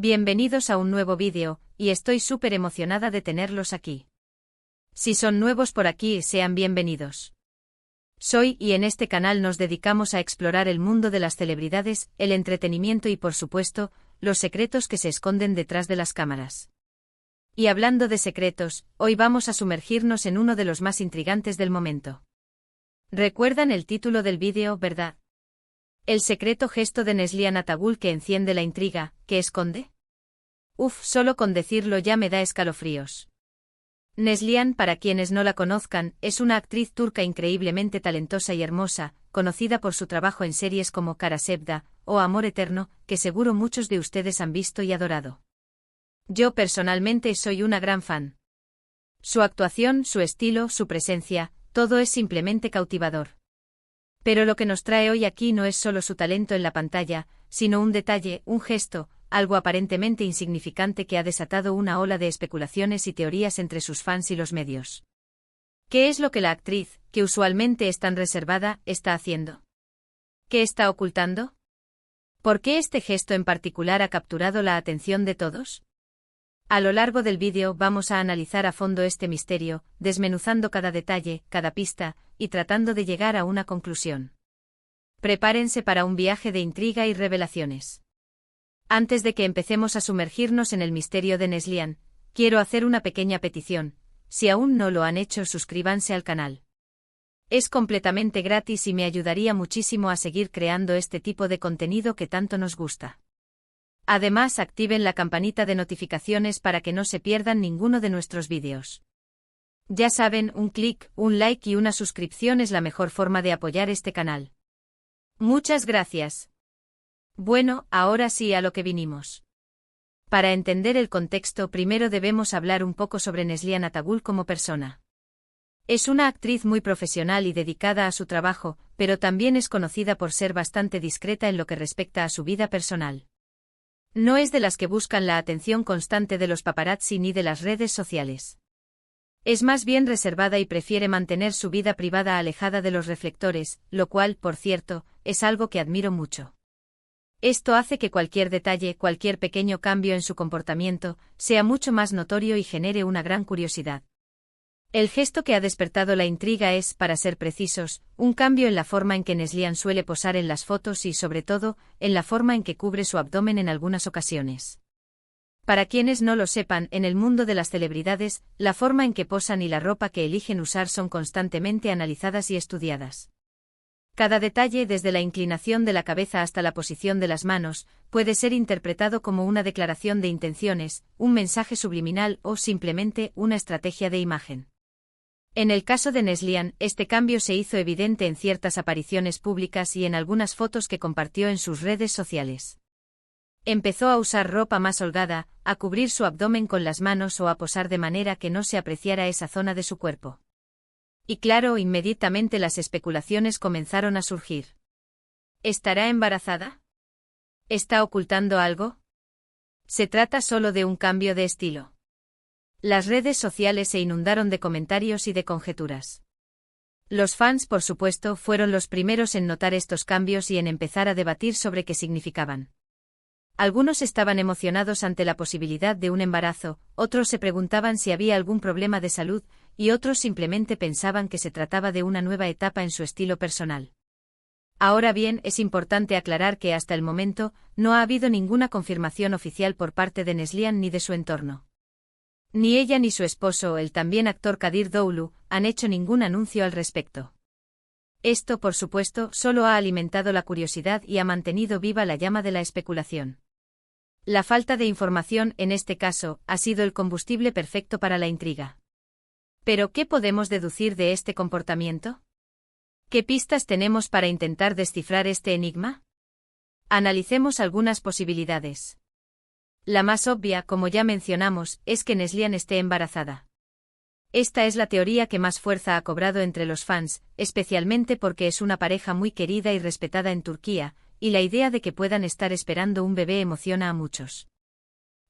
Bienvenidos a un nuevo vídeo, y estoy súper emocionada de tenerlos aquí. Si son nuevos por aquí, sean bienvenidos. Soy y en este canal nos dedicamos a explorar el mundo de las celebridades, el entretenimiento y por supuesto, los secretos que se esconden detrás de las cámaras. Y hablando de secretos, hoy vamos a sumergirnos en uno de los más intrigantes del momento. ¿Recuerdan el título del vídeo, verdad? El secreto gesto de Neslihan Atagul que enciende la intriga, ¿qué esconde? Solo con decirlo ya me da escalofríos. Neslihan, para quienes no la conozcan, es una actriz turca increíblemente talentosa y hermosa, conocida por su trabajo en series como Kara Sevda o Amor Eterno, que seguro muchos de ustedes han visto y adorado. Yo personalmente soy una gran fan. Su actuación, su estilo, su presencia, todo es simplemente cautivador. Pero lo que nos trae hoy aquí no es solo su talento en la pantalla, sino un detalle, un gesto, algo aparentemente insignificante que ha desatado una ola de especulaciones y teorías entre sus fans y los medios. ¿Qué es lo que la actriz, que usualmente es tan reservada, está haciendo? ¿Qué está ocultando? ¿Por qué este gesto en particular ha capturado la atención de todos? A lo largo del vídeo vamos a analizar a fondo este misterio, desmenuzando cada detalle, cada pista, y tratando de llegar a una conclusión. Prepárense para un viaje de intriga y revelaciones. Antes de que empecemos a sumergirnos en el misterio de Neslihan, quiero hacer una pequeña petición. Si aún no lo han hecho, suscríbanse al canal. Es completamente gratis y me ayudaría muchísimo a seguir creando este tipo de contenido que tanto nos gusta. Además, activen la campanita de notificaciones para que no se pierdan ninguno de nuestros vídeos. Ya saben, un clic, un like y una suscripción es la mejor forma de apoyar este canal. Muchas gracias. Bueno, ahora sí a lo que vinimos. Para entender el contexto, primero debemos hablar un poco sobre Neslihan Atagul como persona. Es una actriz muy profesional y dedicada a su trabajo, pero también es conocida por ser bastante discreta en lo que respecta a su vida personal. No es de las que buscan la atención constante de los paparazzi ni de las redes sociales. Es más bien reservada y prefiere mantener su vida privada alejada de los reflectores, lo cual, por cierto, es algo que admiro mucho. Esto hace que cualquier detalle, cualquier pequeño cambio en su comportamiento, sea mucho más notorio y genere una gran curiosidad. El gesto que ha despertado la intriga es, para ser precisos, un cambio en la forma en que Neslihan suele posar en las fotos y, sobre todo, en la forma en que cubre su abdomen en algunas ocasiones. Para quienes no lo sepan, en el mundo de las celebridades, la forma en que posan y la ropa que eligen usar son constantemente analizadas y estudiadas. Cada detalle, desde la inclinación de la cabeza hasta la posición de las manos, puede ser interpretado como una declaración de intenciones, un mensaje subliminal o simplemente una estrategia de imagen. En el caso de Neslihan, este cambio se hizo evidente en ciertas apariciones públicas y en algunas fotos que compartió en sus redes sociales. Empezó a usar ropa más holgada, a cubrir su abdomen con las manos o a posar de manera que no se apreciara esa zona de su cuerpo. Y claro, inmediatamente las especulaciones comenzaron a surgir. ¿Estará embarazada? ¿Está ocultando algo? ¿Se trata solo de un cambio de estilo? Las redes sociales se inundaron de comentarios y de conjeturas. Los fans, por supuesto, fueron los primeros en notar estos cambios y en empezar a debatir sobre qué significaban. Algunos estaban emocionados ante la posibilidad de un embarazo, otros se preguntaban si había algún problema de salud, y otros simplemente pensaban que se trataba de una nueva etapa en su estilo personal. Ahora bien, es importante aclarar que hasta el momento, no ha habido ninguna confirmación oficial por parte de Neslihan ni de su entorno. Ni ella ni su esposo, el también actor Kadir Doğulu, han hecho ningún anuncio al respecto. Esto, por supuesto, solo ha alimentado la curiosidad y ha mantenido viva la llama de la especulación. La falta de información, en este caso, ha sido el combustible perfecto para la intriga. ¿Pero qué podemos deducir de este comportamiento? ¿Qué pistas tenemos para intentar descifrar este enigma? Analicemos algunas posibilidades. La más obvia, como ya mencionamos, es que Neslihan esté embarazada. Esta es la teoría que más fuerza ha cobrado entre los fans, especialmente porque es una pareja muy querida y respetada en Turquía, y la idea de que puedan estar esperando un bebé emociona a muchos.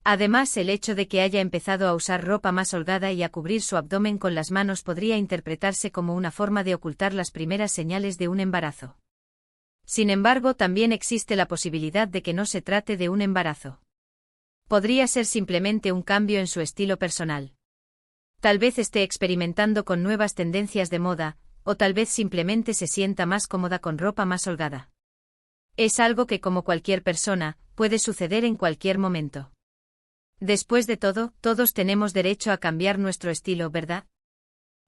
Además, el hecho de que haya empezado a usar ropa más holgada y a cubrir su abdomen con las manos podría interpretarse como una forma de ocultar las primeras señales de un embarazo. Sin embargo, también existe la posibilidad de que no se trate de un embarazo. Podría ser simplemente un cambio en su estilo personal. Tal vez esté experimentando con nuevas tendencias de moda, o tal vez simplemente se sienta más cómoda con ropa más holgada. Es algo que, como cualquier persona, puede suceder en cualquier momento. Después de todo, todos tenemos derecho a cambiar nuestro estilo, ¿verdad?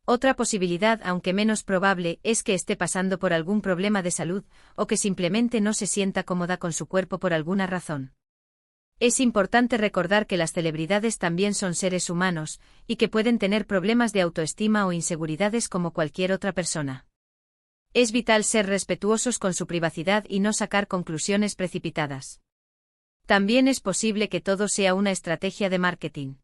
Otra posibilidad, aunque menos probable, es que esté pasando por algún problema de salud, o que simplemente no se sienta cómoda con su cuerpo por alguna razón. Es importante recordar que las celebridades también son seres humanos, y que pueden tener problemas de autoestima o inseguridades como cualquier otra persona. Es vital ser respetuosos con su privacidad y no sacar conclusiones precipitadas. También es posible que todo sea una estrategia de marketing.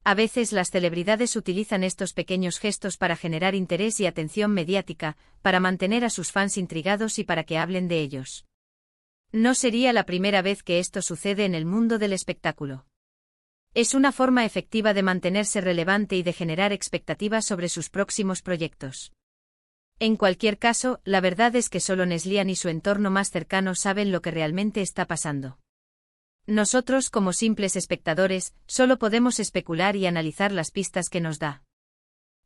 A veces las celebridades utilizan estos pequeños gestos para generar interés y atención mediática, para mantener a sus fans intrigados y para que hablen de ellos. No sería la primera vez que esto sucede en el mundo del espectáculo. Es una forma efectiva de mantenerse relevante y de generar expectativas sobre sus próximos proyectos. En cualquier caso, la verdad es que solo Neslihan y su entorno más cercano saben lo que realmente está pasando. Nosotros, como simples espectadores, solo podemos especular y analizar las pistas que nos da.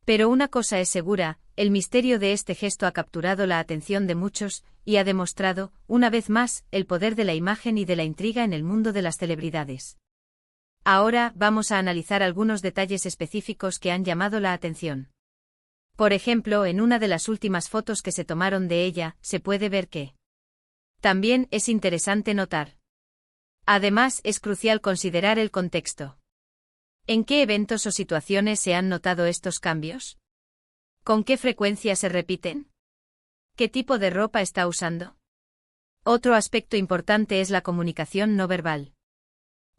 Pero una cosa es segura, el misterio de este gesto ha capturado la atención de muchos, y ha demostrado, una vez más, el poder de la imagen y de la intriga en el mundo de las celebridades. Ahora, vamos a analizar algunos detalles específicos que han llamado la atención. Por ejemplo, en una de las últimas fotos que se tomaron de ella, se puede ver que. También es interesante notar. Además, es crucial considerar el contexto. ¿En qué eventos o situaciones se han notado estos cambios? ¿Con qué frecuencia se repiten? ¿Qué tipo de ropa está usando? Otro aspecto importante es la comunicación no verbal.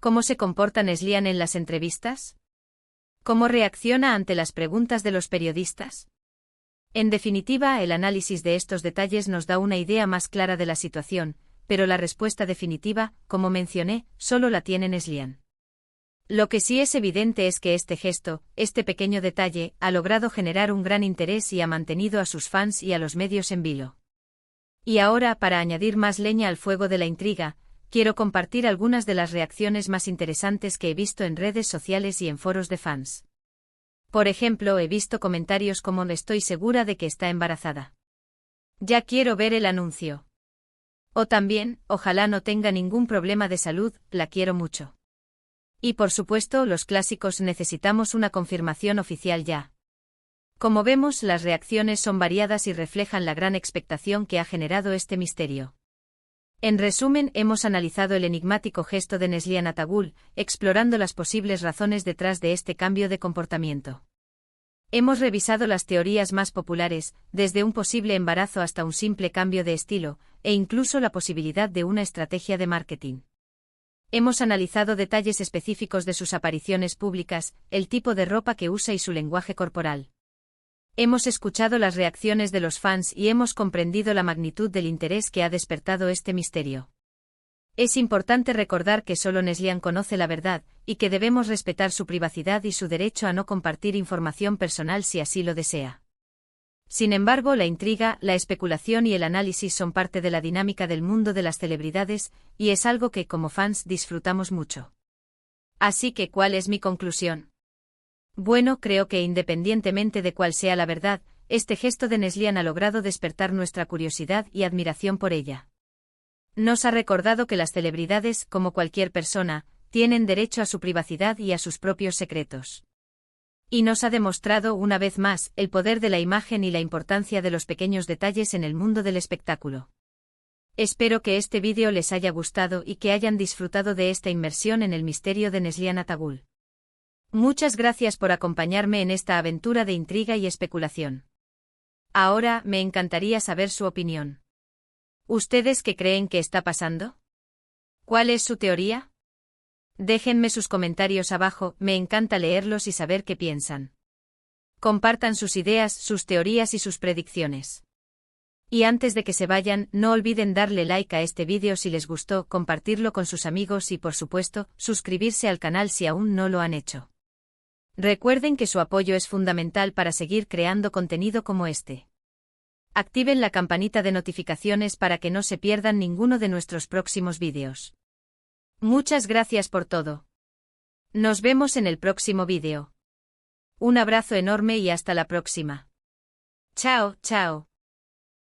¿Cómo se comporta Neslihan en las entrevistas? ¿Cómo reacciona ante las preguntas de los periodistas? En definitiva, el análisis de estos detalles nos da una idea más clara de la situación, pero la respuesta definitiva, como mencioné, solo la tiene Neslihan. Lo que sí es evidente es que este gesto, este pequeño detalle, ha logrado generar un gran interés y ha mantenido a sus fans y a los medios en vilo. Y ahora, para añadir más leña al fuego de la intriga, quiero compartir algunas de las reacciones más interesantes que he visto en redes sociales y en foros de fans. Por ejemplo, he visto comentarios como: "Estoy segura de que está embarazada. Ya quiero ver el anuncio". O también: "Ojalá no tenga ningún problema de salud, la quiero mucho". Y por supuesto, los clásicos: "Necesitamos una confirmación oficial ya". Como vemos, las reacciones son variadas y reflejan la gran expectación que ha generado este misterio. En resumen, hemos analizado el enigmático gesto de Neslihan Atagul, explorando las posibles razones detrás de este cambio de comportamiento. Hemos revisado las teorías más populares, desde un posible embarazo hasta un simple cambio de estilo, e incluso la posibilidad de una estrategia de marketing. Hemos analizado detalles específicos de sus apariciones públicas, el tipo de ropa que usa y su lenguaje corporal. Hemos escuchado las reacciones de los fans y hemos comprendido la magnitud del interés que ha despertado este misterio. Es importante recordar que solo Neslihan conoce la verdad, y que debemos respetar su privacidad y su derecho a no compartir información personal si así lo desea. Sin embargo, la intriga, la especulación y el análisis son parte de la dinámica del mundo de las celebridades, y es algo que, como fans, disfrutamos mucho. Así que, ¿cuál es mi conclusión? Bueno, creo que independientemente de cuál sea la verdad, este gesto de Neslihan ha logrado despertar nuestra curiosidad y admiración por ella. Nos ha recordado que las celebridades, como cualquier persona, tienen derecho a su privacidad y a sus propios secretos. Y nos ha demostrado una vez más el poder de la imagen y la importancia de los pequeños detalles en el mundo del espectáculo. Espero que este vídeo les haya gustado y que hayan disfrutado de esta inmersión en el misterio de Neslihan Atagul. Muchas gracias por acompañarme en esta aventura de intriga y especulación. Ahora, me encantaría saber su opinión. ¿Ustedes qué creen que está pasando? ¿Cuál es su teoría? Déjenme sus comentarios abajo, me encanta leerlos y saber qué piensan. Compartan sus ideas, sus teorías y sus predicciones. Y antes de que se vayan, no olviden darle like a este vídeo si les gustó, compartirlo con sus amigos y, por supuesto, suscribirse al canal si aún no lo han hecho. Recuerden que su apoyo es fundamental para seguir creando contenido como este. Activen la campanita de notificaciones para que no se pierdan ninguno de nuestros próximos vídeos. Muchas gracias por todo. Nos vemos en el próximo vídeo. Un abrazo enorme y hasta la próxima. Chao, chao.